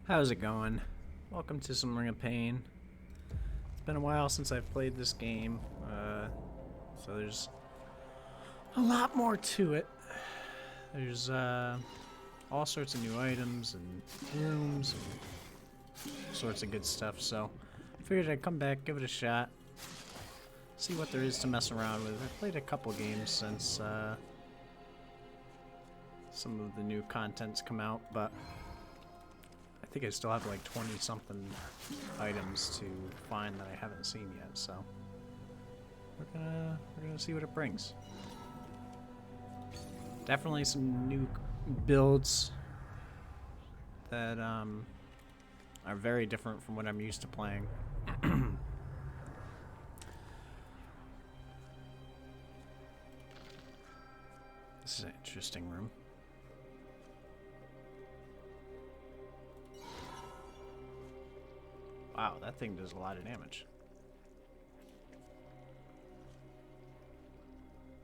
How's it going? Welcome to some Ring of Pain. It's been a while since I've played this game, so there's a lot more to it. There's all sorts of new items and rooms and sorts of good stuff, so I figured I'd come back, give it a shot, see what there is to mess around with. I've played a couple games since some of the new content's come out, but I think I still have like 20 something items to find that I haven't seen yet, so we're gonna see what it brings. Definitely some new builds that are very different from what I'm used to playing. This is an interesting room. Wow, that thing does a lot of damage.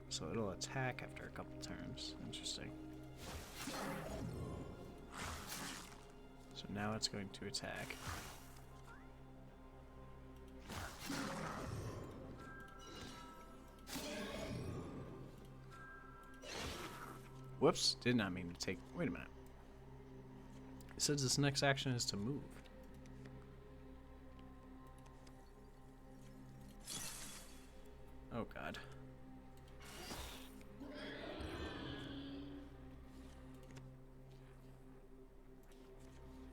So it'll attack after a couple turns. Interesting. So now it's going to attack. Whoops, did not mean to take... Wait a minute. It says this next action is to move. Oh god.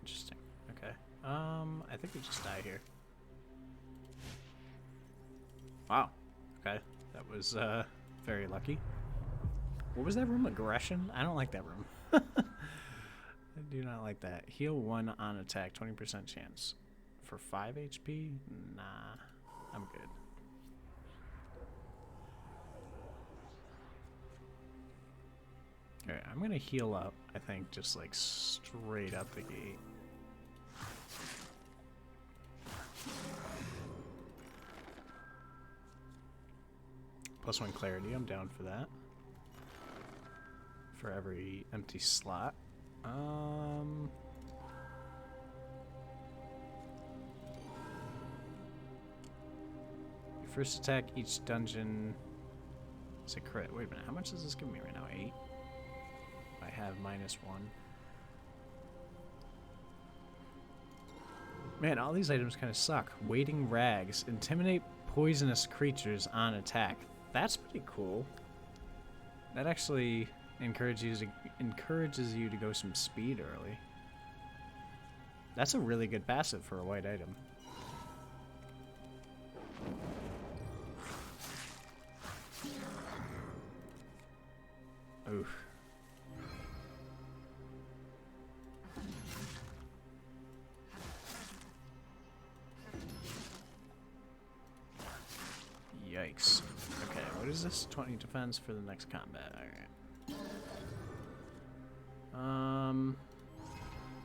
Interesting. Okay. I think we just die here. Wow. Okay. That was very lucky. What was that room? Aggression? I don't like that room. I do not like that. Heal 1 on attack, 20% chance. For 5 HP? Nah. I'm good. Alright, I'm gonna heal up, I think, just like straight up the gate. +1 clarity, I'm down for that. For every empty slot. Your first attack each dungeon is a crit. Wait a minute, how much does this give me right now? 8? I have -1. Man, all these items kind of suck. Waiting rags. Intimidate poisonous creatures on attack. That's pretty cool. That actually encourages you to go some speed early. That's a really good passive for a white item. Oof. Yikes. Okay, what is this? 20 defense for the next combat. Alright.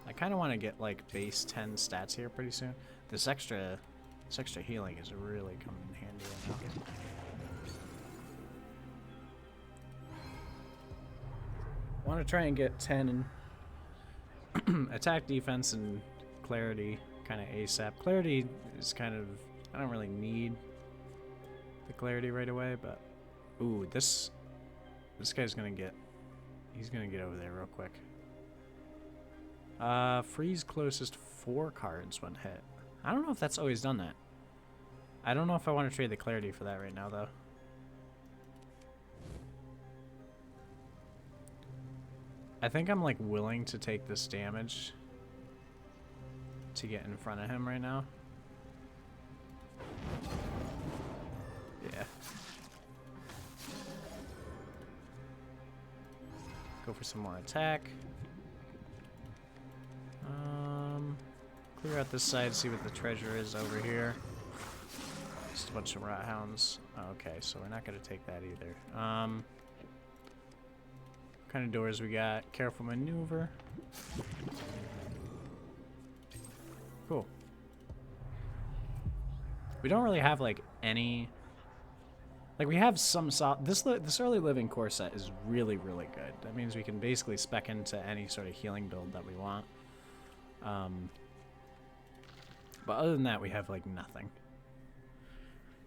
I kind of want to get like base 10 stats here pretty soon. This extra healing is really coming in handy right now. I want to try and get 10 attack, defense, and clarity kind of ASAP. Clarity is kind of... I don't really need the clarity right away, but... Ooh, this guy's gonna get... He's gonna get over there real quick. Freeze closest 4 cards when hit. I don't know if that's always done that. I don't know if I want to trade the clarity for that right now, though. I think I'm, like, willing to take this damage to get in front of him right now. Yeah. Go for some more attack. Clear out this side, see what the treasure is over here. Just a bunch of rat hounds. Oh, okay, so we're not going to take that either. What kind of doors we got? Careful maneuver. Cool. We don't really have like any... Like we have some... This early living core set is really, really good. That means we can basically spec into any sort of healing build that we want. But other than that, we have like nothing.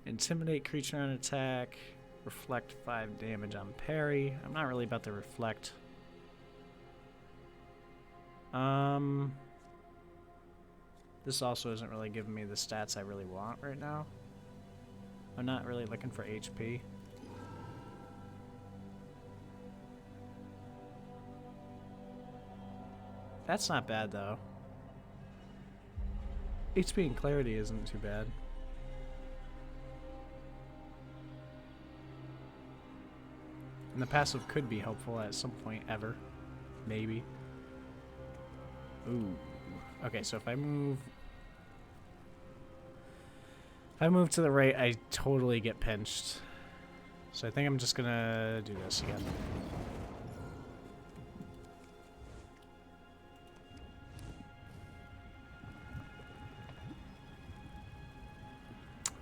Intimidate creature on attack. Reflect 5 damage on parry. I'm not really about to reflect. This also isn't really giving me the stats I really want right now. I'm not really looking for HP. That's not bad though. HP and clarity isn't too bad. And the passive could be helpful at some point ever. Maybe. Ooh. Okay, so if I move to the right, I totally get pinched. So I think I'm just gonna do this again.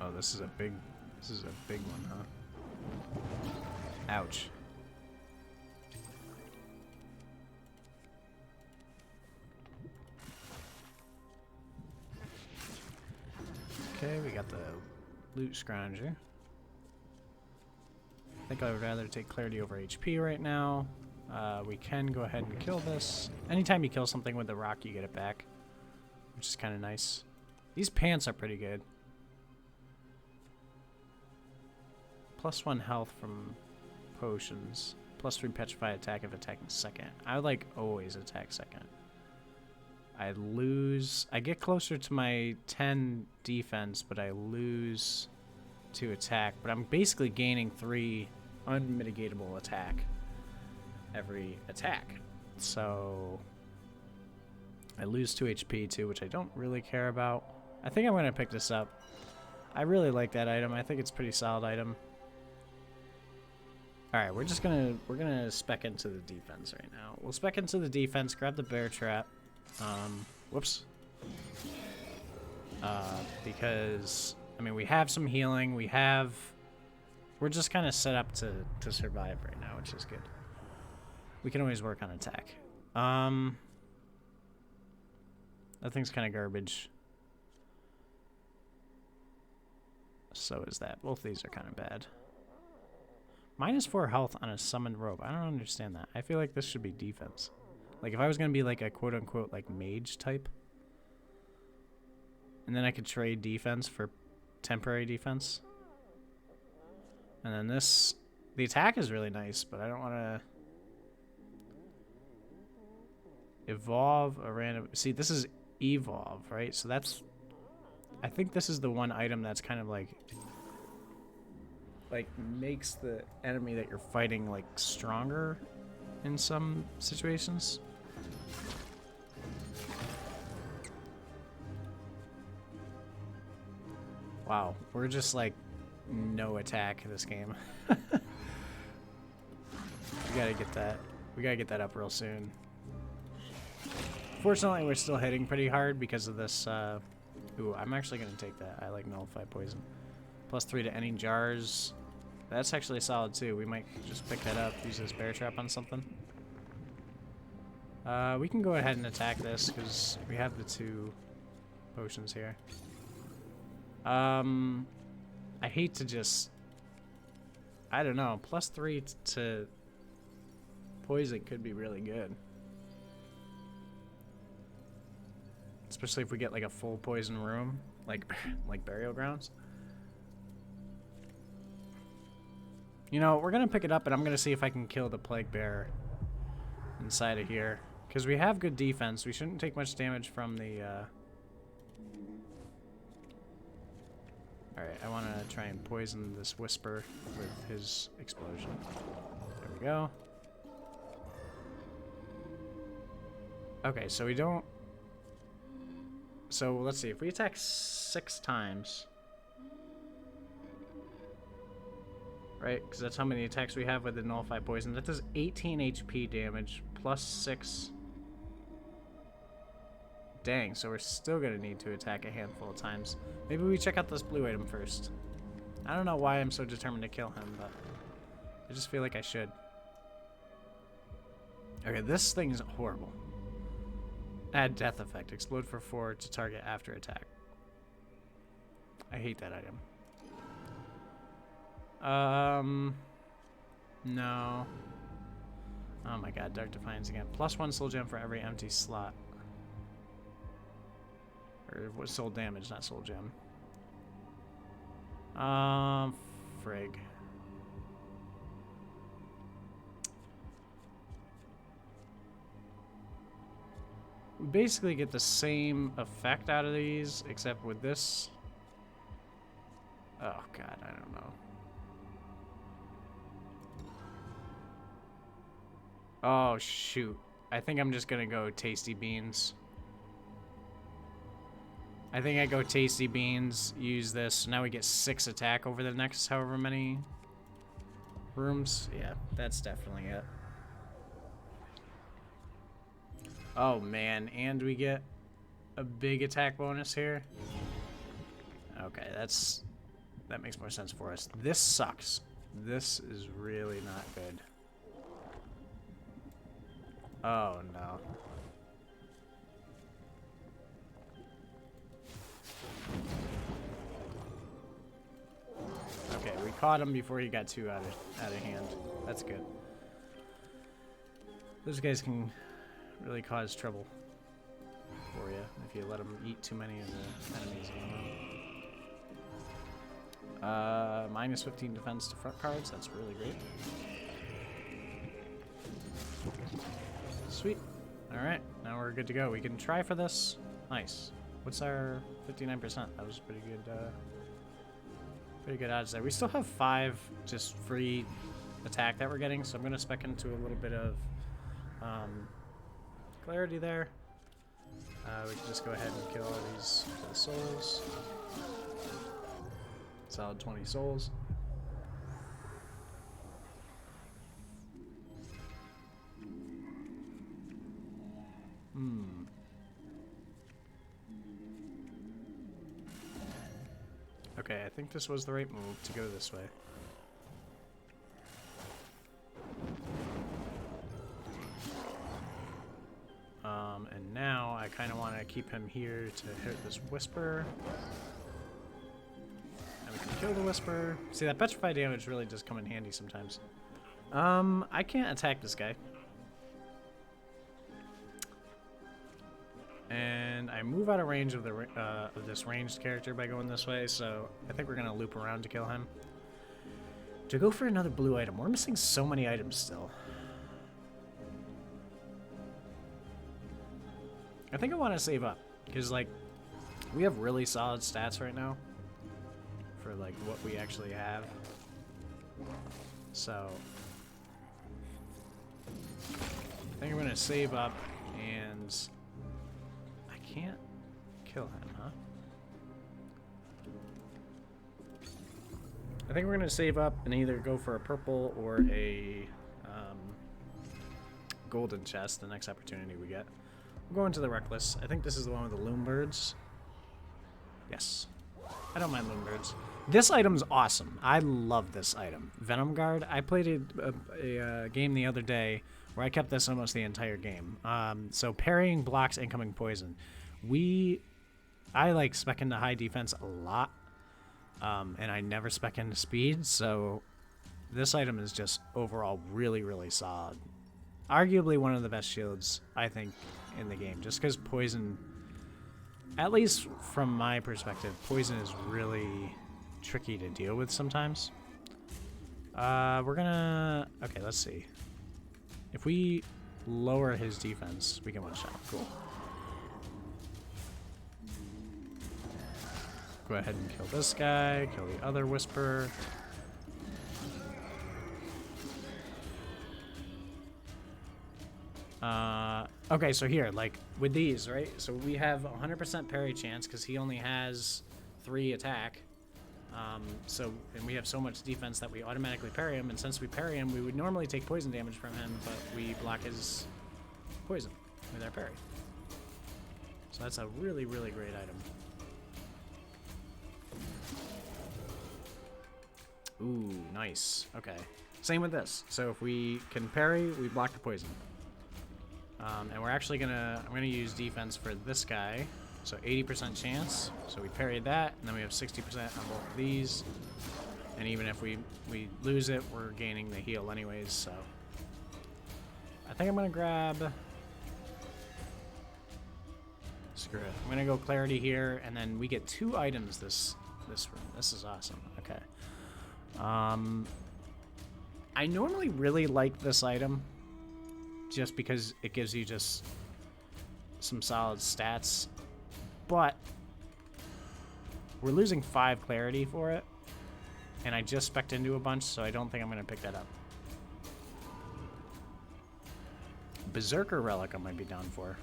Oh, this is a big one, huh? Ouch. Okay, we got the loot scrounger. I think I would rather take clarity over HP right now. We can go ahead and kill this. Anytime you kill something with the rock, you get it back, which is kind of nice. These pants are pretty good. +1 health from potions. +3 petrify attack if attacking second. I would like always attack second. I get closer to my 10 defense, but I lose 2 attack. But I'm basically gaining 3 unmitigatable attack every attack. So I lose 2 HP too, which I don't really care about. I think I'm going to pick this up. I really like that item. I think it's a pretty solid item. Alright, we're gonna spec into the defense right now. We'll spec into the defense, grab the bear trap. Whoops. Because, I mean, we have some healing. We're just kind of set up to survive right now, which is good. We can always work on attack. That thing's kind of garbage. So is that. Both these are kind of bad. -4 health on a summoned robe. I don't understand that. I feel like this should be defense. Like, if I was going to be like a quote-unquote like mage type, and then I could trade defense for temporary defense. And then this, the attack is really nice, but I don't want to evolve a random. See, this is evolve, right? So that's, I think this is the one item that's kind of like makes the enemy that you're fighting like stronger in some situations. Wow, we're just like no attack in this game. We gotta get that. We gotta get that up real soon. Fortunately, we're still hitting pretty hard because of this. Ooh, I'm actually gonna take that. I like nullify poison. +3 to any jars. That's actually solid too. We might just pick that up. Use this bear trap on something. We can go ahead and attack this because we have the 2 potions here. I hate to just, I don't know, +3 to poison could be really good. Especially if we get like a full poison room, like burial grounds. You know, we're gonna pick it up and I'm gonna see if I can kill the plague bear inside of here. Because we have good defense. We shouldn't take much damage from the, Alright, I want to try and poison this Whisper with his explosion. There we go. Okay, so we don't... So, let's see. If we attack 6 times... Right? Because that's how many attacks we have with the Nullify Poison. That does 18 HP damage, +6... Dang, so we're still going to need to attack a handful of times. Maybe we check out this blue item first. I don't know why I'm so determined to kill him, but I just feel like I should. Okay, this thing is horrible. Add death effect. Explode for 4 to target after attack. I hate that item. No. Oh my god, Dark Defiance again. +1 soul gem for every empty slot. Or what, soul damage, not soul gem. Frig. We basically get the same effect out of these, except with this. Oh god, I don't know. Oh shoot. I think I'm just gonna go Tasty Beans. I think I go Tasty Beans, use this. Now we get 6 attack over the next however many rooms. Yeah, that's definitely it. Oh man, and we get a big attack bonus here. Okay, that makes more sense for us. This sucks. This is really not good. Oh no. Okay, we caught him before he got too out of hand. That's good. Those guys can really cause trouble for you if you let them eat too many of the enemies. Minus 15 defense to front cards. That's really great. Sweet. Alright, now we're good to go. We can try for this. Nice. What's our 59%? That was pretty good odds there. We still have 5 just free attack that we're getting, so I'm going to spec into a little bit of clarity there. We can just go ahead and kill all these for the souls. Solid 20 souls. Okay, I think this was the right move to go this way. And now I kind of want to keep him here to hit this Whisper. And we can kill the Whisper. See, that petrified damage really does come in handy sometimes. I can't attack this guy. And I move out of range of the of this ranged character by going this way, so I think we're gonna loop around to kill him. To go for another blue item, we're missing so many items still. I think I want to save up because like we have really solid stats right now for like what we actually have. So I think I'm gonna save up and. Can't kill him, huh? I think we're gonna save up and either go for a purple or a golden chest the next opportunity we get. We'll go into the Reckless. I think this is the one with the loom birds. Yes. I don't mind loom birds. This item's awesome. I love this item. Venom Guard. I played a game the other day where I kept this almost the entire game. So parrying blocks incoming poison. I like spec into high defense a lot, and I never spec into speed, so this item is just overall really, really solid. Arguably one of the best shields, I think, in the game, just because poison, at least from my perspective, poison is really tricky to deal with sometimes. We're gonna, okay, let's see. If we lower his defense, we can one-shot. Cool. Go ahead and kill this guy, kill the other Whisper. Okay, so here, like, with these, right? So we have 100% parry chance because he only has 3 attack. And we have so much defense that we automatically parry him, and since we parry him, we would normally take poison damage from him, but we block his poison with our parry. So that's a really, really great item. Ooh, nice. Okay. Same with this. So if we can parry, we block the poison. And we're actually I'm gonna use defense for this guy. So 80% chance. So we parried that, and then we have 60% on both of these. And even if we lose it, we're gaining the heal anyways, so. I think I'm gonna grab... Screw it. I'm gonna go Clarity here, and then we get 2 items this room. This is awesome. Okay. I normally really like this item, just because it gives you just some solid stats, but we're losing 5 Clarity for it, and I just spec'd into a bunch, so I don't think I'm gonna pick that up. Berserker Relic I might be down for.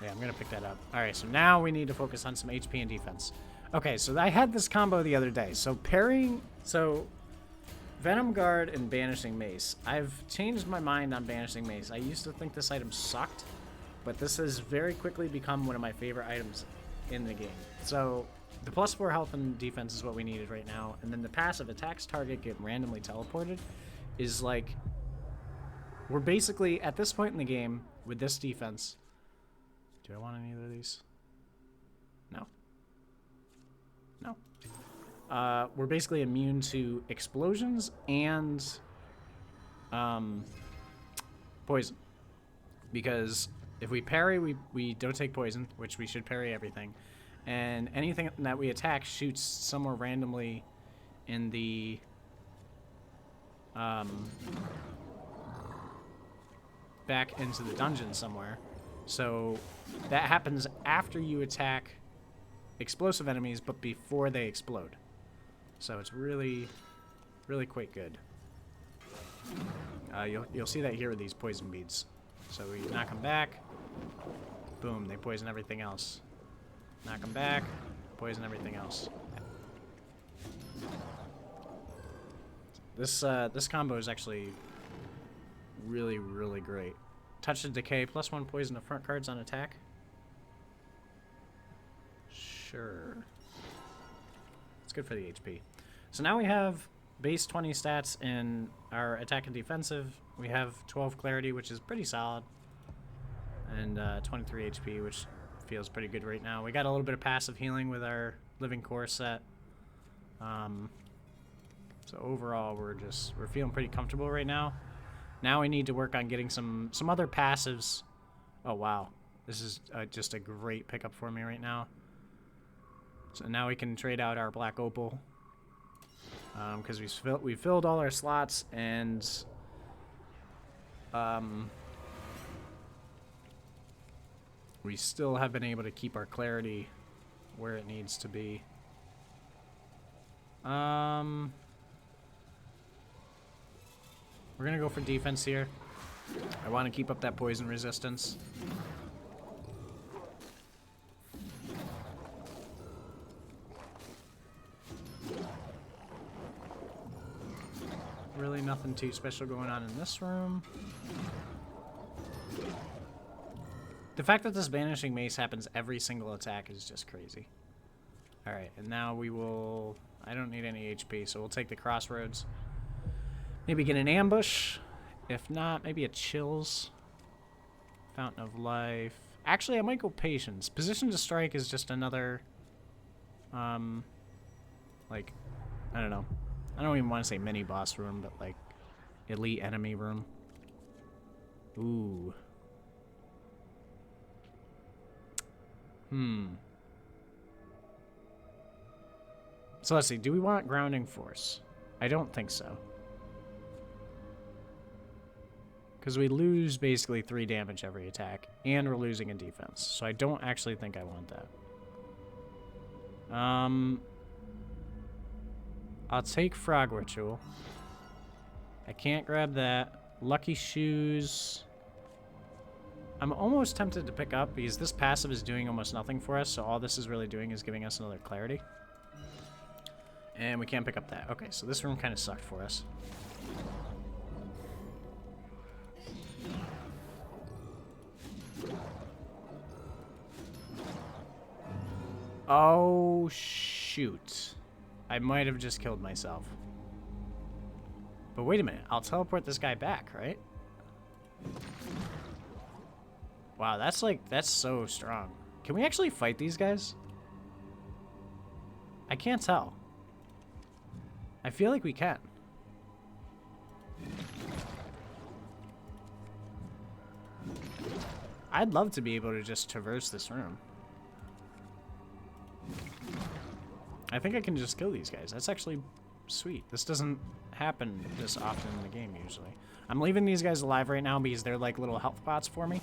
Yeah, I'm gonna pick that up. Alright, so now we need to focus on some HP and defense. Okay, so I had this combo the other day. So parrying... So, Venom Guard and Banishing Mace. I've changed my mind on Banishing Mace. I used to think this item sucked, but this has very quickly become one of my favorite items in the game. So, the +4 health and defense is what we needed right now. And then the passive attacks target get randomly teleported is like... We're basically, at this point in the game, with this defense... Do I want any of these? No. No. We're basically immune to explosions and poison. Because if we parry, we don't take poison, which we should parry everything. And anything that we attack shoots somewhere randomly in the... back into the dungeon somewhere. So that happens after you attack explosive enemies, but before they explode. So it's really, really quite good. You'll see that here with these poison beads. So we knock them back, boom, they poison everything else. Knock them back, poison everything else. This combo is actually really, really great. Touch of Decay, +1 poison to front cards on attack. Sure. It's good for the HP. So now we have base 20 stats in our attack and defensive. We have 12 Clarity, which is pretty solid. And 23 HP, which feels pretty good right now. We got a little bit of passive healing with our Living Core set. So overall, we're feeling pretty comfortable right now. Now we need to work on getting some other passives. Oh, wow. This is just a great pickup for me right now. So now we can trade out our Black Opal. Because we filled all our slots, and... we still have been able to keep our Clarity where it needs to be. We're gonna go for defense here. I want to keep up that poison resistance. Really nothing too special going on in this room. The fact that this Banishing Mace happens every single attack is just crazy. Alright, and now we will... I don't need any HP, so we'll take the Crossroads. Maybe get an ambush. If not, maybe a chills. Fountain of Life. Actually, I might go Patience. Position to Strike is just another... like, I don't know. I don't even want to say mini-boss room, but like, elite enemy room. Ooh. So let's see. Do we want Grounding Force? I don't think so. Because we lose basically 3 damage every attack, and we're losing in defense. So I don't actually think I want that. I'll take Frog Ritual. I can't grab that. Lucky Shoes. I'm almost tempted to pick up, because this passive is doing almost nothing for us, so all this is really doing is giving us another Clarity. And we can't pick up that. Okay, so this room kind of sucked for us. Oh, shoot. I might have just killed myself. But wait a minute, I'll teleport this guy back, right? Wow, that's so strong. Can we actually fight these guys? I can't tell. I feel like we can. I'd love to be able to just traverse this room. I think I can just kill these guys. That's actually sweet. This doesn't happen this often in the game usually. I'm leaving these guys alive right now because they're like little health pots for me.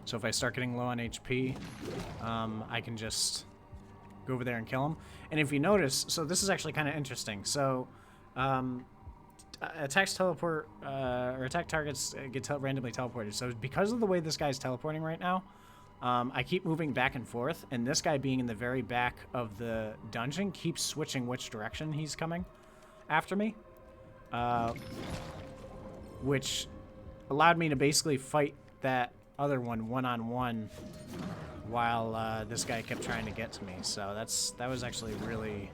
So if I start getting low on HP, I can just go over there and kill them. And if you notice, so this is actually kind of interesting. So attacks teleport, or attack targets get randomly teleported. So because of the way this guy's teleporting right now, I keep moving back and forth, and this guy being in the very back of the dungeon keeps switching which direction he's coming after me, which allowed me to basically fight that other one-on-one while this guy kept trying to get to me. So that was actually really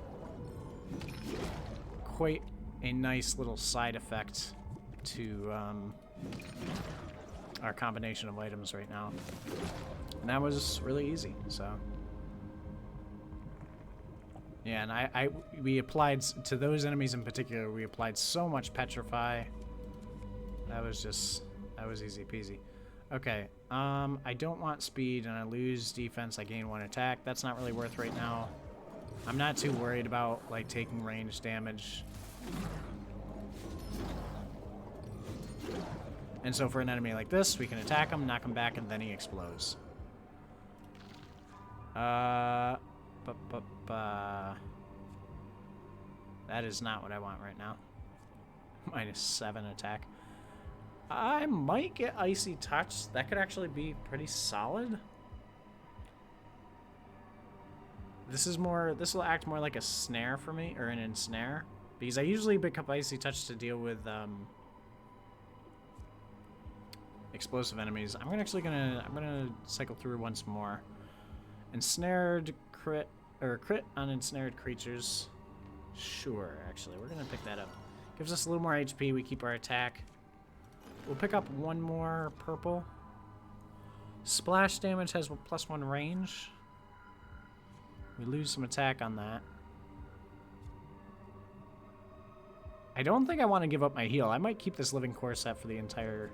quite a nice little side effect to our combination of items right now. And that was really easy, so. Yeah, and we applied, to those enemies in particular, we applied so much Petrify. That was easy peasy. Okay, I don't want speed, and I lose defense, I gain 1 attack. That's not really worth right now. I'm not too worried about, like, taking range damage. And so for an enemy like this, we can attack him, knock him back, and then he explodes. That is not what I want right now. -7 attack. I might get Icy Touch. That could actually be pretty solid. This will act more like a snare for me, or an ensnare. Because I usually pick up Icy Touch to deal with explosive enemies. I'm gonna cycle through once more. Ensnared crit, or crit on ensnared creatures. Sure, actually, we're gonna pick that up. Gives us a little more HP. We keep our attack. We'll pick up 1 more purple. Splash damage has +1 range. We lose some attack on that. I don't think I want to give up my heal. I might keep this living core set for the entire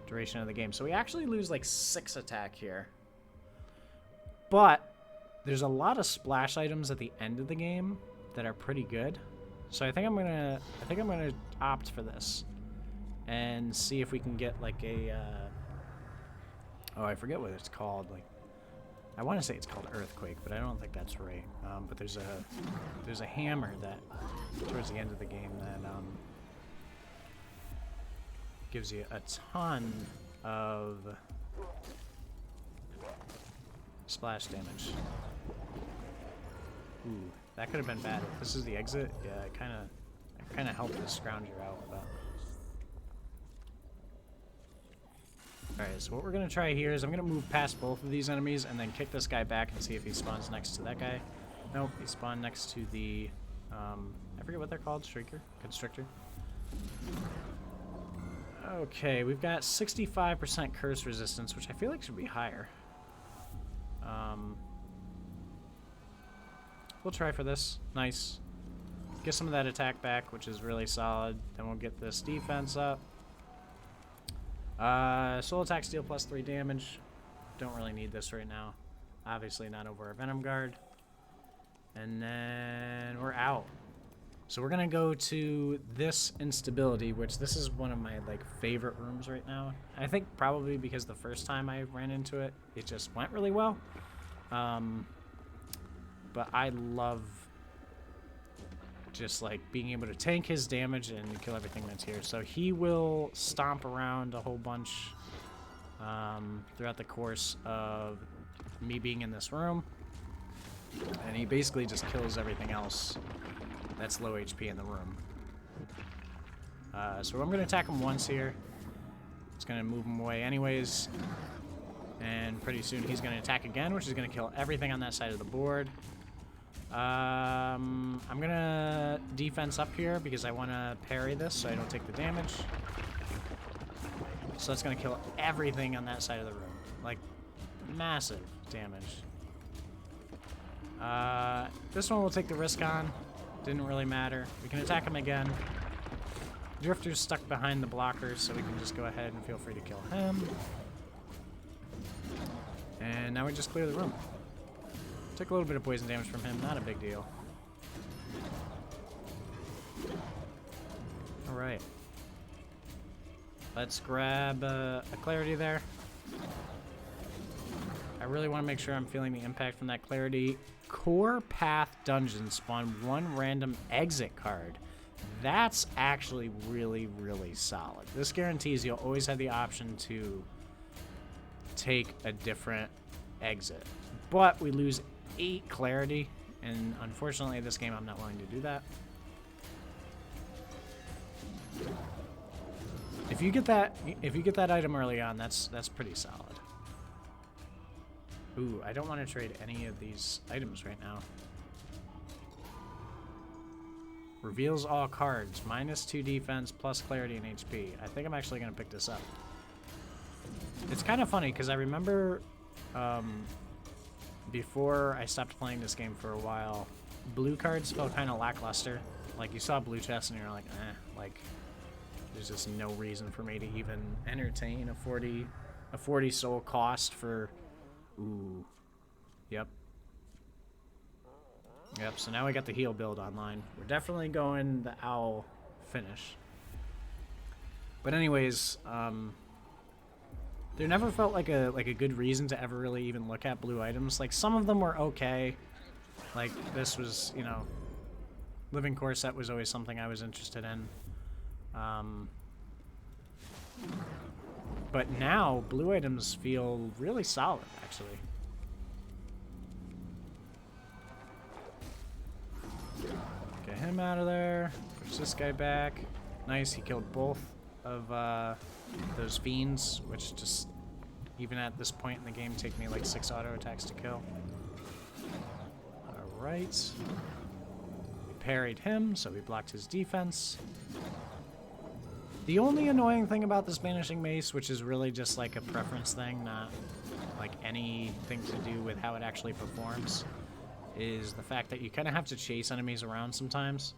duration of the game. So we actually lose like 6 attack here. But there's a lot of splash items at the end of the game that are pretty good. So I think I'm gonna opt for this and see if we can get like a oh, I forget what it's called. Like, I want to say it's called Earthquake, but I don't think that's right. But there's a hammer that towards the end of the game that gives you a ton of splash damage. Ooh, that could have been bad. If this is the exit, yeah, it kind of helped this scrounger out. But alright, so what we're going to try here is I'm going to move past both of these enemies and then kick this guy back and see if he spawns next to that guy. Nope, he spawned next to the, I forget what they're called, Shrieker? Constrictor? Okay, we've got 65% curse resistance, which I feel like should be higher. We'll try for this. Nice. Get some of that attack back, which is really solid. Then we'll get this defense up. Soul attacks deal +3 damage. Don't really need this right now. Obviously not over our Venom guard. And then we're out. So we're gonna go to this instability, which this is one of my like favorite rooms right now. I think probably because the first time I ran into it, it just went really well. But I love just like being able to tank his damage and kill everything that's here. So he will stomp around a whole bunch throughout the course of me being in this room. And he basically just kills everything else that's low HP in the room. So I'm going to attack him once here. It's going to move him away anyways. And pretty soon he's going to attack again, which is going to kill everything on that side of the board. I'm gonna defense up here because I want to parry this so I don't take the damage. So that's gonna kill everything on that side of the room. Like, massive damage. This one we'll take the risk on. Didn't really matter. We can attack him again. Drifter's stuck behind the blockers, so we can just go ahead and feel free to kill him. And now we just clear the room. Took a little bit of poison damage from him, not a big deal. Alright. Let's grab a clarity there. I really want to make sure I'm feeling the impact from that clarity. Core Path Dungeon spawn one random exit card. That's actually really, really solid. This guarantees you'll always have the option to take a different exit. But we lose 8 clarity, and unfortunately this game I'm not willing to do that. If you get that item early on, that's pretty solid. Ooh, I don't want to trade any of these items right now. Reveals all cards, -2 defense, plus clarity and HP. I think I'm actually going to pick this up. It's kind of funny, because I remember before I stopped playing this game for a while, blue cards felt kind of lackluster. Like, you saw blue chests and you're like, like, there's just no reason for me to even entertain a 40 soul cost for... Ooh. Yep. Yep, so now we got the heal build online. We're definitely going the owl finish. But anyways, there never felt like a good reason to ever really even look at blue items. Like, some of them were okay. Like, this was, you know, Living Core set was always something I was interested in. But now, blue items feel really solid, actually. Get him out of there. Push this guy back. Nice, he killed both of those fiends, which just, even at this point in the game, take me like 6 auto attacks to kill. Alright. We parried him, so we blocked his defense. The only annoying thing about this Banishing Mace, which is really just like a preference thing, not like anything to do with how it actually performs, is the fact that you kind of have to chase enemies around sometimes.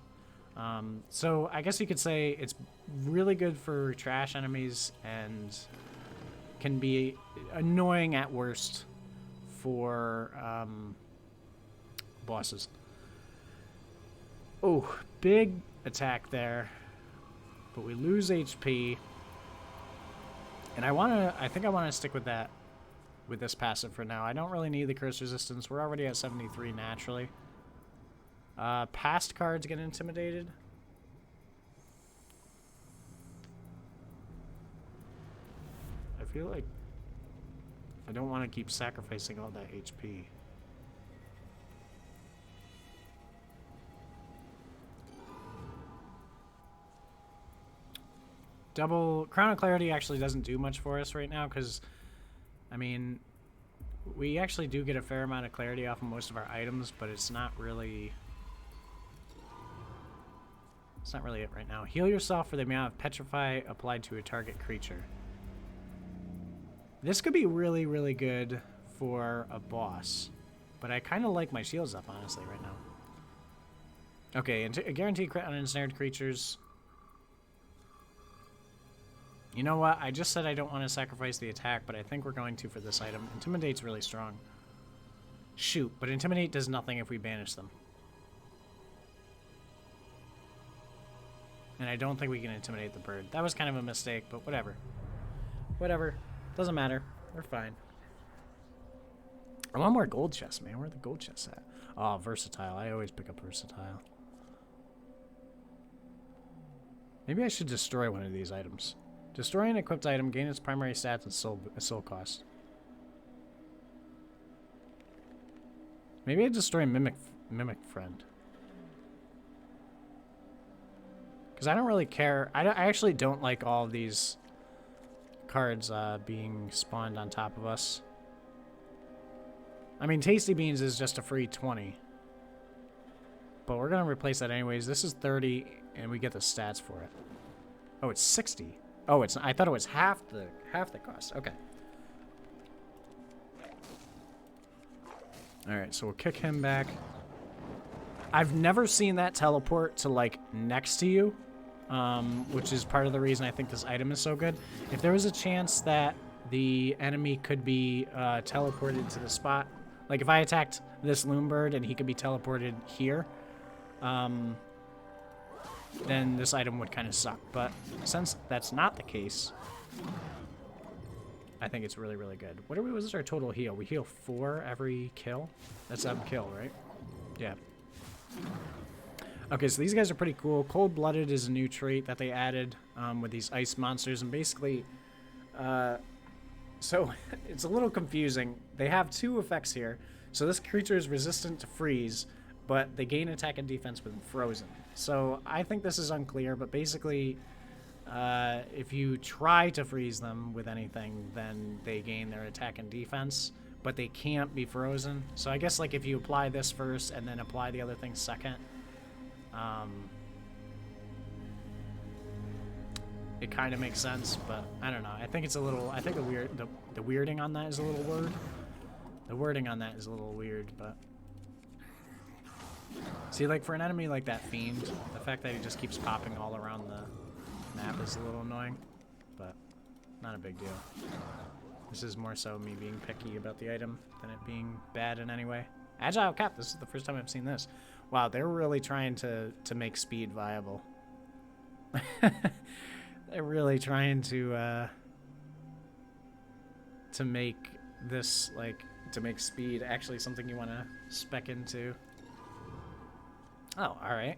So I guess you could say it's really good for trash enemies and can be annoying at worst for bosses. Oh, big attack there. But we lose HP. And I think I want to stick with that, with this passive for now. I don't really need the curse resistance. We're already at 73 naturally. Past cards get intimidated. I feel like I don't want to keep sacrificing all that HP. Double Crown of Clarity actually doesn't do much for us right now because, I mean, we actually do get a fair amount of clarity off of most of our items, but it's not really it right now. Heal yourself for the amount of Petrify applied to a target creature. This could be really, really good for a boss, but I kind of like my shields up, honestly, right now. Okay, and a guaranteed crit on ensnared creatures. You know what? I just said I don't want to sacrifice the attack, but I think we're going to for this item. Intimidate's really strong. Shoot, but Intimidate does nothing if we banish them. And I don't think we can intimidate the bird. That was kind of a mistake, but whatever. Whatever. Doesn't matter. We're fine. I want more gold chests, man. Where are the gold chests at? Oh, versatile. I always pick up versatile. Maybe I should destroy one of these items. Destroy an equipped item, gain its primary stats and soul cost. Maybe I destroy Mimic Friend. Because I don't really care. I actually don't like all of these cards being spawned on top of us. I mean, Tasty Beans is just a free 20. But we're going to replace that anyways. This is 30, and we get the stats for it. Oh, it's 60. Oh, it's. I thought it was half the cost. Okay. All right, so we'll kick him back. I've never seen that teleport to, like, next to you, which is part of the reason I think this item is so good. If there was a chance that the enemy could be teleported to the spot, like if I attacked this loon bird and he could be teleported here, then this item would kind of suck. But since that's not the case, I think it's really, really good. What was our total heal? We heal 4 every kill? That's a kill, right? Yeah. Okay, so these guys are pretty cool. Cold-Blooded is a new trait that they added with these ice monsters. And basically, so it's a little confusing. They have 2 effects here. So this creature is resistant to freeze, but they gain attack and defense when frozen. So I think this is unclear, but basically, if you try to freeze them with anything, then they gain their attack and defense, but they can't be frozen. So I guess like if you apply this first and then apply the other thing second, it kind of makes sense, but I don't know. I think it's a little, I think the weirding on that is a little weird. The wording on that is a little weird, but see, like for an enemy like that Fiend, the fact that he just keeps popping all around the map is a little annoying, but not a big deal. This is more so me being picky about the item than it being bad in any way. Agile Cap, this is the first time I've seen this. Wow, they're really trying to make speed viable. They're really trying to make this, like, to make speed actually something you want to spec into. Oh, alright.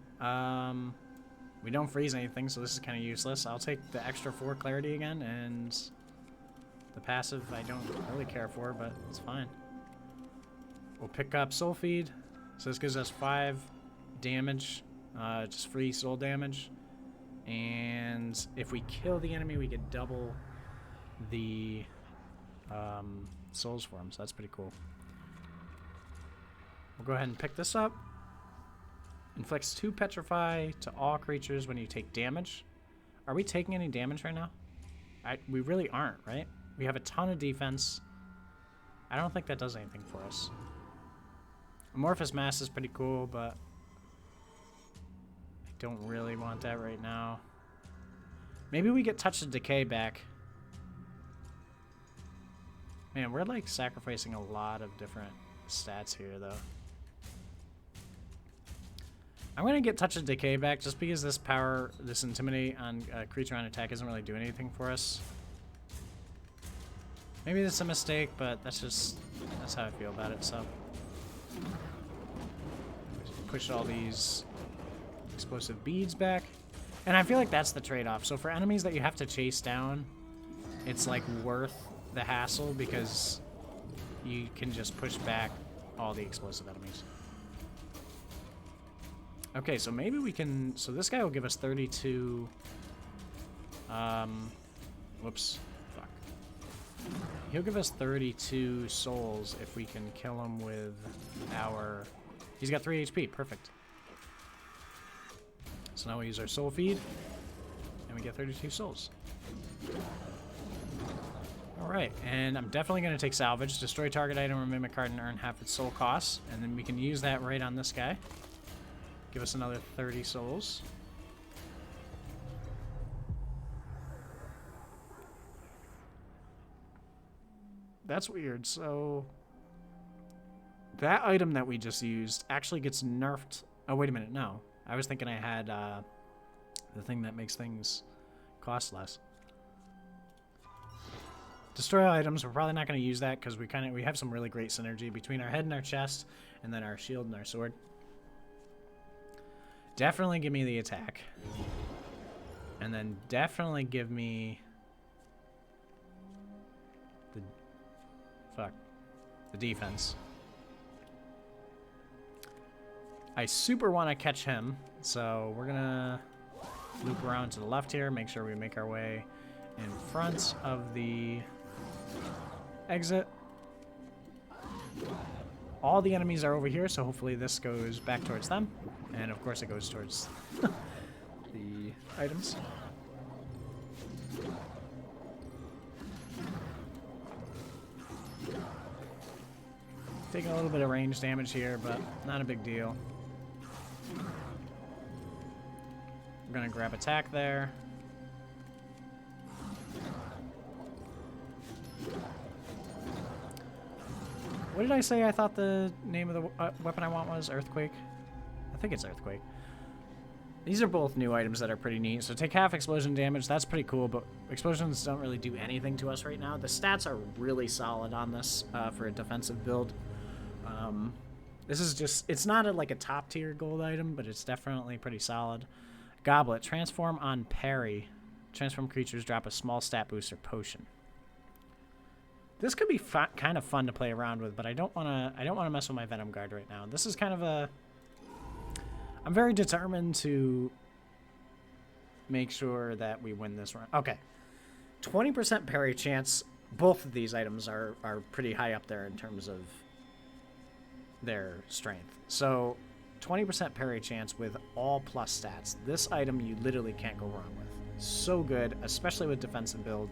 We don't freeze anything, so this is kind of useless. I'll take the extra 4 clarity again, and the passive I don't really care for, but it's fine. We'll pick up Soul Feed. So this gives us 5 damage, just free soul damage. And if we kill the enemy, we get double the souls for him, so that's pretty cool. We'll go ahead and pick this up. Inflicts 2 petrify to all creatures when you take damage. Are we taking any damage right now? We really aren't, right? We have a ton of defense. I don't think that does anything for us. Amorphous Mass is pretty cool, but I don't really want that right now. Maybe we get Touch of Decay back. Man, we're like sacrificing a lot of different stats here, though. I'm going to get Touch of Decay back just because this power, this Intimidate on creature on attack isn't really doing anything for us. Maybe that's a mistake, but that's how I feel about it, so. Push all these explosive beads back. And I feel like that's the trade-off. So for enemies that you have to chase down, it's like worth the hassle because you can just push back all the explosive enemies. Okay, so maybe we can... So this guy will give us 32... Whoops. Fuck. He'll give us 32 souls if we can kill him with our... He's got 3 HP. Perfect. So now we use our soul feed, and we get 32 souls. Alright, and I'm definitely going to take salvage. Destroy target item or mimic card and earn half its soul cost. And then we can use that right on this guy. Give us another 30 souls. That's weird. So that item that we just used actually gets nerfed. Oh, wait a minute. No. I was thinking I had the thing that makes things cost less. Destroy items. We're probably not going to use that because we have some really great synergy between our head and our chest, and then our shield and our sword. Definitely give me the attack, and then definitely give me the defense. I super want to catch him, so we're gonna loop around to the left here, make sure we make our way in front of the exit. All the enemies are over here, so hopefully this goes back towards them. And of course it goes towards the items. Taking a little bit of range damage here, but not a big deal. I'm gonna grab attack there. What did I say I thought the name of the weapon I want was? Earthquake? I think it's Earthquake. These are both new items that are pretty neat. So take half explosion damage. That's pretty cool, but explosions don't really do anything to us right now. The stats are really solid on this for a defensive build. This is just, it's not like a top tier gold item, but it's definitely pretty solid. Goblet, transform on parry. Transform creatures drop a small stat booster potion. This could be kind of fun to play around with, but I don't want to mess with my Venom guard right now. This is kind of a, I'm very determined to make sure that we win this round. Okay. 20% parry chance. Both of these items are pretty high up there in terms of their strength. So 20% parry chance with all plus stats. This item you literally can't go wrong with. So good, especially with defensive build.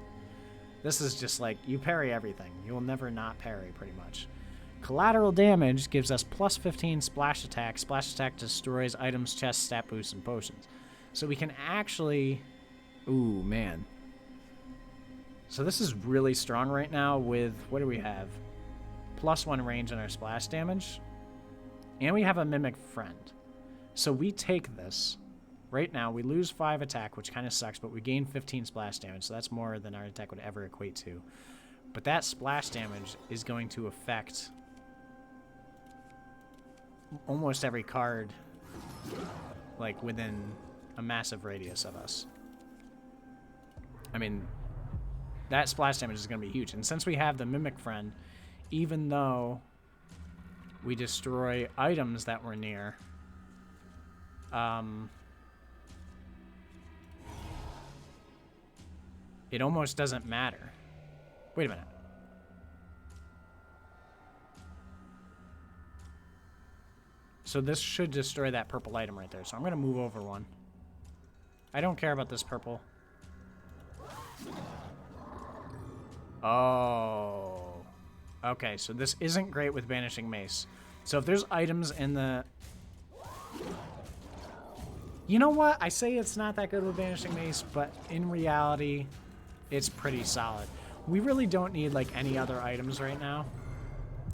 This is just like, you parry everything. You'll never not parry, pretty much. Collateral damage gives us plus 15 splash attack. Splash attack destroys items, chests, stat boosts, and potions. So we can actually... Ooh, man. So this is really strong right now with... What do we have? +1 range on our splash damage. And we have a Mimic Friend. So we take this. Right now, we lose 5 attack, which kind of sucks, but we gain 15 splash damage, so that's more than our attack would ever equate to. But that splash damage is going to affect almost every card, like, within a massive radius of us. I mean, that splash damage is going to be huge. And since we have the Mimic Friend, even though we destroy items that we're near, it almost doesn't matter. Wait a minute. So this should destroy that purple item right there. So I'm going to move over one. I don't care about this purple. Oh. Okay, so this isn't great with Banishing Mace. So if there's items in the... You know what? I say it's not that good with Banishing Mace, but in reality, it's pretty solid. We really don't need, like, any other items right now.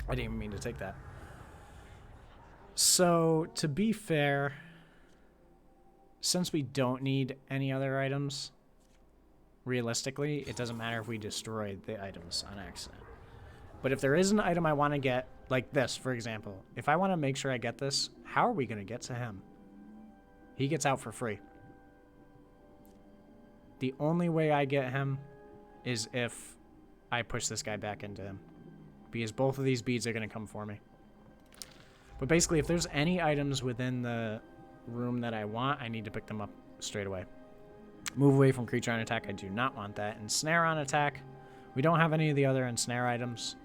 I didn't even mean to take that. So, to be fair, since we don't need any other items, realistically, it doesn't matter if we destroy the items on accident. But if there is an item I want to get, like this, for example, if I want to make sure I get this, how are we going to get to him? He gets out for free. The only way I get him is if I push this guy back into him. Because both of these beads are going to come for me. But basically, if there's any items within the room that I want, I need to pick them up straight away. Move away from creature on attack. I do not want that. Ensnare on attack. We don't have any of the other ensnare items,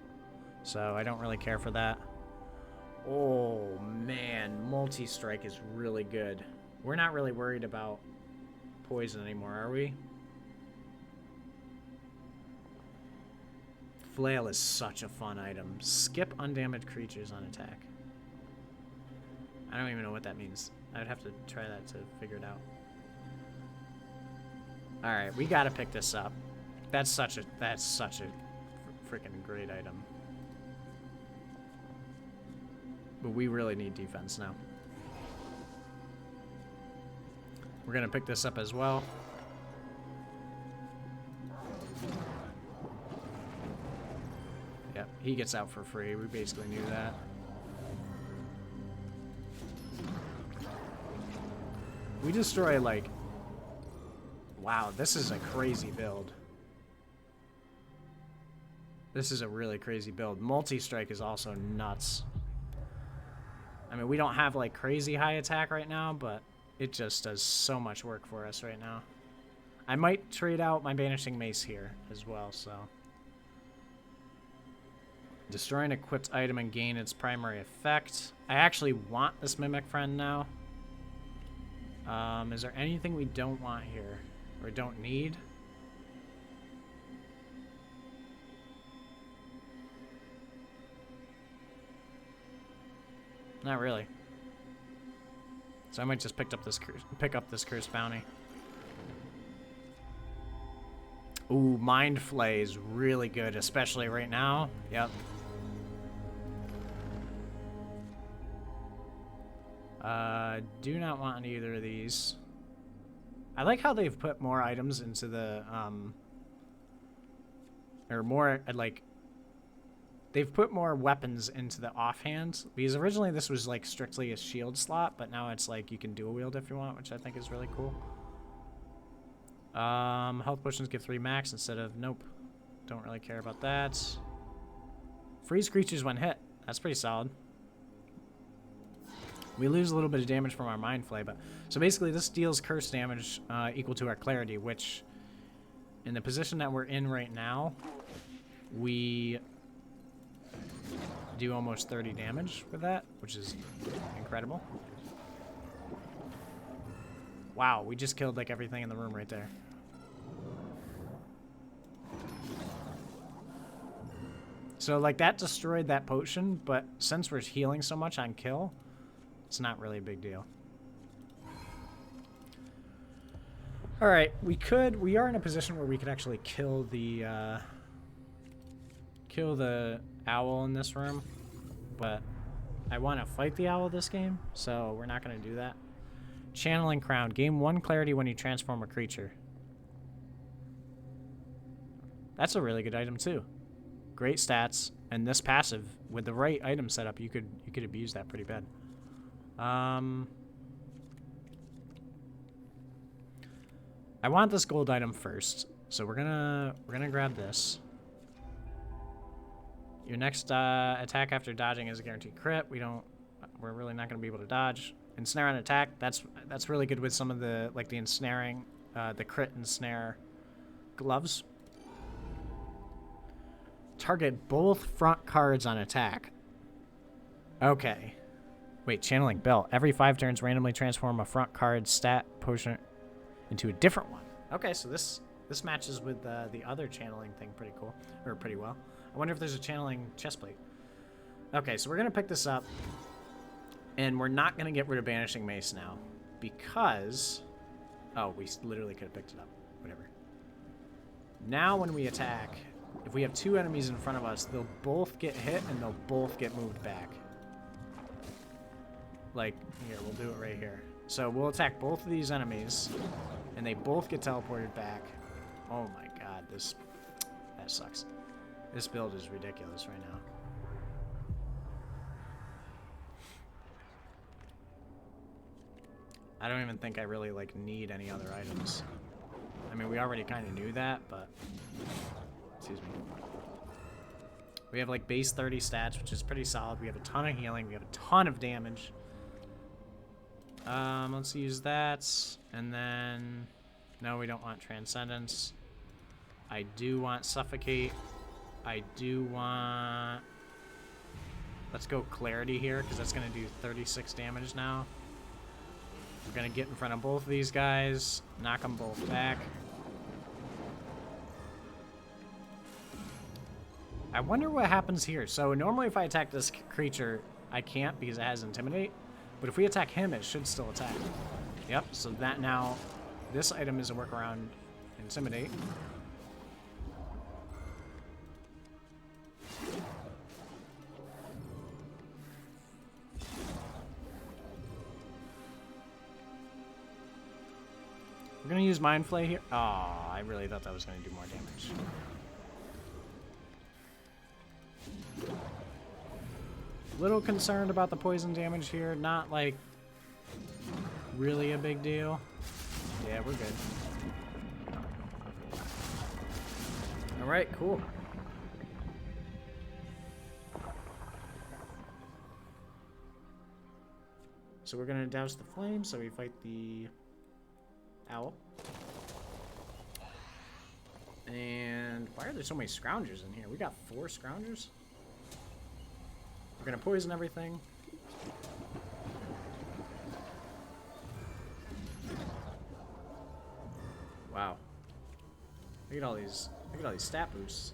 so I don't really care for that. Oh, man. Multi-strike is really good. We're not really worried about poison anymore, are we? Flail is such a fun item. Skip undamaged creatures on attack. I don't even know what that means. I would have to try that to figure it out. Alright, we gotta pick this up. That's such a freaking great item. But we really need defense now. We're gonna pick this up as well. Yep, he gets out for free. We basically knew that. We destroy, like... Wow, this is a crazy build. This is a really crazy build. Multi-strike is also nuts. I mean, we don't have, like, crazy high attack right now, but it just does so much work for us right now. I might trade out my Banishing Mace here as well, so... Destroy an equipped item and gain its primary effect. I actually want this Mimic Friend now. Is there anything we don't want here? Or don't need? Not really. So I might just pick up this curse bounty. Ooh, Mind Flay is really good, especially right now. Yep. Do not want either of these. I like how they've put more items into the, or more, like, they've put more weapons into the offhand. Because originally this was, like, strictly a shield slot, but now it's, like, you can dual wield if you want, which I think is really cool. Health potions give 3 max instead of, nope. Don't really care about that. Freeze creatures when hit. That's pretty solid. We lose a little bit of damage from our Mind Flay, but... So basically, this deals curse damage equal to our Clarity, which... In the position that we're in right now, we... do almost 30 damage with that, which is incredible. Wow, we just killed, like, everything in the room right there. So, like, that destroyed that potion, but since we're healing so much on kill... It's not really a big deal. Alright, we are in a position where we could actually kill the owl in this room, but I want to fight the owl this game, so we're not going to do that. Channeling Crown. Gain 1 clarity when you transform a creature. That's a really good item too. Great stats, and this passive, with the right item setup, you could abuse that pretty bad. I want this gold item first, so we're gonna grab this. Your next attack after dodging is a guaranteed crit. We're really not gonna be able to dodge. Ensnare on attack. That's really good with some of the the ensnaring, the crit and snare gloves. Target both front cards on attack. Okay. Wait, channeling belt. Every 5 turns, randomly transform a front card stat potion into a different one. Okay, so this matches with the other channeling thing pretty cool, or pretty well. I wonder if there's a channeling chestplate. Okay, so we're gonna pick this up, and we're not gonna get rid of Banishing Mace now because, oh, we literally could have picked it up. Whatever. Now when we attack, if we have 2 enemies in front of us, they'll both get hit and they'll both get moved back. Like, here, we'll do it right here. So we'll attack both of these enemies, and they both get teleported back. Oh my god, that sucks. This build is ridiculous right now. I don't even think I really, like, need any other items. I mean, we already kind of knew that, but... Excuse me. We have, like, base 30 stats, which is pretty solid. We have a ton of healing. We have a ton of damage. Let's use that, and then, no, we don't want Transcendence. I do want Suffocate. I do want, let's go Clarity here, because that's going to do 36 damage now. We're going to get in front of both of these guys, knock them both back. I wonder what happens here. So normally if I attack this creature, I can't because it has Intimidate. But if we attack him, it should still attack. Yep, so that now, this item is a workaround Intimidate. We're gonna use Mind Flay here. Oh, I really thought that was gonna do more damage. Little concerned about the poison damage here. Not, like, really a big deal. Yeah, we're good. Alright, cool. So we're gonna douse the flame, so we fight the owl. And why are there so many scroungers in here? We got 4 scroungers? We're gonna poison everything. Wow. Look at all these stat boosts.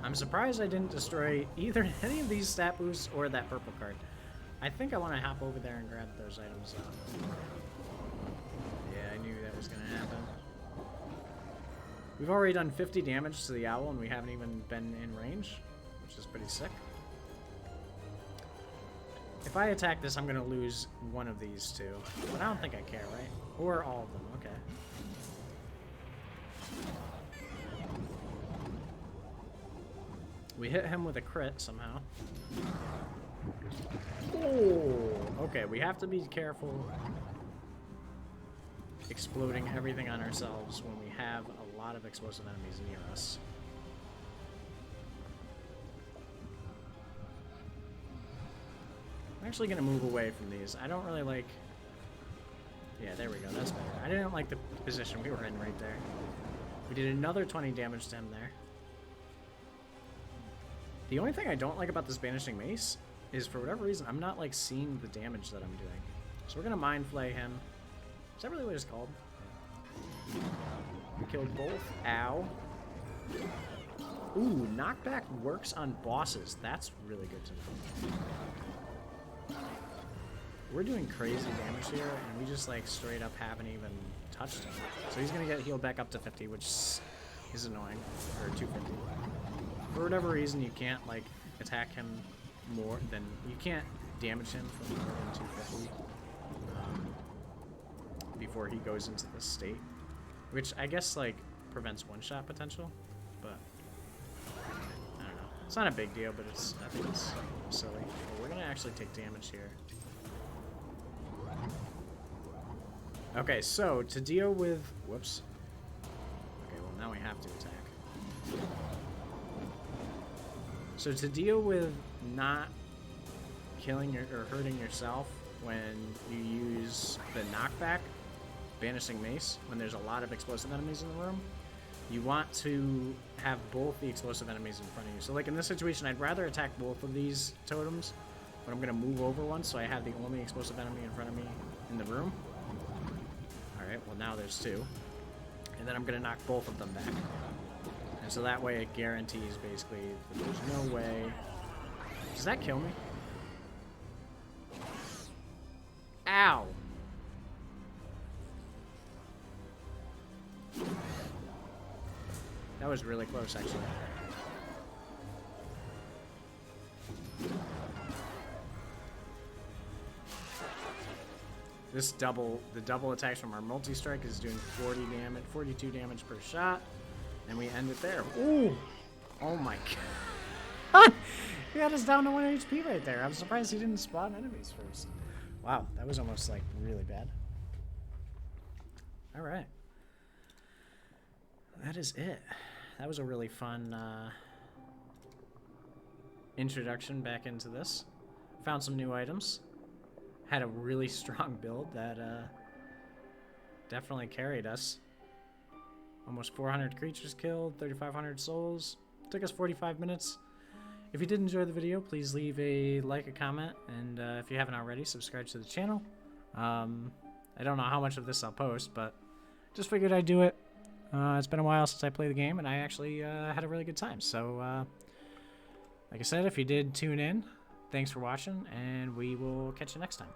I'm surprised I didn't destroy either any of these stat boosts or that purple card. I think I want to hop over there and grab those items. Yeah, I knew that was going to happen. We've already done 50 damage to the owl and we haven't even been in range, which is pretty sick. If I attack this, I'm going to lose one of these two. But I don't think I care, right? Or all of them, okay. We hit him with a crit somehow. Oh, okay, we have to be careful exploding everything on ourselves when we have a lot of explosive enemies near us. I'm actually going to move away from these. I don't really like... Yeah, there we go, that's better. I didn't like the position we were in right there. We did another 20 damage to him there. The only thing I don't like about this Banishing Mace is, for whatever reason, I'm not, like, seeing the damage that I'm doing. So we're gonna Mind Flay him. Is that really what it's called? We killed both. Ow. Ooh, knockback works on bosses. That's really good to know. We're doing crazy damage here, and we just, like, straight up haven't even touched him. So he's gonna get healed back up to 50, which is annoying. Or 250. For whatever reason, you can't, like, attack him more than... You can't damage him for more than 250 before he goes into this state. Which I guess, like, prevents one-shot potential, but... I don't know. It's not a big deal, but it's... I think it's silly. But we're gonna actually take damage here. Okay, so, to deal with... Whoops. Okay, well, now we have to attack. So to deal with not killing or hurting yourself when you use the knockback, Banishing Mace, when there's a lot of explosive enemies in the room, you want to have both the explosive enemies in front of you. So like in this situation, I'd rather attack both of these totems, but I'm going to move over one so I have the only explosive enemy in front of me in the room. Alright, well now there's two. And then I'm going to knock both of them back. And so that way it guarantees basically that there's no way... Does that kill me? Ow! That was really close, actually. This the double attacks from our multi-strike is doing 42 damage per shot. And we end it there. Ooh! Oh my god. He had us down to 1 HP right there. I'm surprised he didn't spawn enemies first. Wow, that was almost like really bad. Alright. That is it. That was a really fun introduction back into this. Found some new items. Had a really strong build that definitely carried us. Almost 400 creatures killed, 3,500 souls. Took us 45 minutes. If you did enjoy the video, please leave a like, a comment, and if you haven't already, subscribe to the channel. I don't know how much of this I'll post, but just figured I'd do it. It's been a while since I played the game, and I actually had a really good time. So, like I said, if you did tune in, thanks for watching, and we will catch you next time.